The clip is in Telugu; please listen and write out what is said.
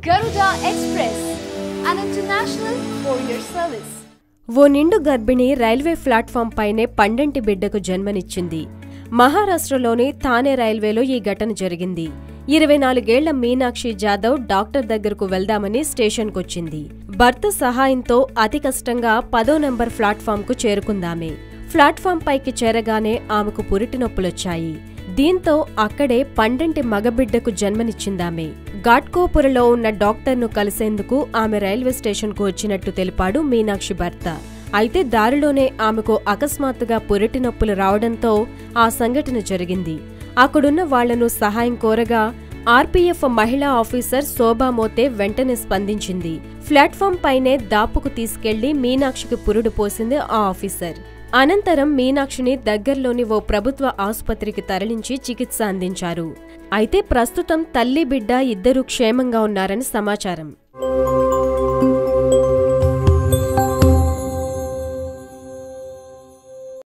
Garuda Express, an international courier service. ఓ నిండు గర్భిణి రైల్వే ప్లాట్ఫామ్ పైనే పండంటి బిడ్డకు జన్మనిచ్చింది. మహారాష్ట్రలోని థానే రైల్వేలో ఈ ఘటన జరిగింది. 24 ఏళ్ల మీనాక్షి జాదవ్ డాక్టర్ దగ్గరకు వెళ్దామని స్టేషన్కొచ్చింది. భర్త సహాయంతో అతి కష్టంగా 10వ నంబర్ ప్లాట్ఫామ్కు చేరుకుందామే. ప్లాట్ఫామ్ పైకి చేరగానే ఆమెకు పురిటినొప్పులొచ్చాయి. దీంతో అక్కడే పండంటి మగబిడ్డకు జన్మనిచ్చిందామె. ఘాట్కోపురలో ఉన్న డాక్టర్ను కలిసేందుకు ఆమె రైల్వే స్టేషన్కు వచ్చినట్టు తెలిపాడు మీనాక్షి భర్త. అయితే దారిలోనే ఆమెకు అకస్మాత్తుగా పురిటినొప్పులు రావడంతో ఆ సంఘటన జరిగింది. అక్కడున్న వాళ్లను సహాయం కోరగా ఆర్పీఎఫ్ మహిళా ఆఫీసర్ శోభామోతే వెంటనే స్పందించింది. ప్లాట్ఫామ్ పైనే దాపుకు తీసుకెళ్లి మీనాక్షికి పురుడు పోసింది ఆ ఆఫీసర్. అనంతరం మీనాక్షిని దగ్గర్లోని ఓ ప్రభుత్వ ఆసుపత్రికి తరలించి చికిత్స అందించారు. అయితే ప్రస్తుతం తల్లి బిడ్డ ఇద్దరూ క్షేమంగా ఉన్నారని సమాచారం.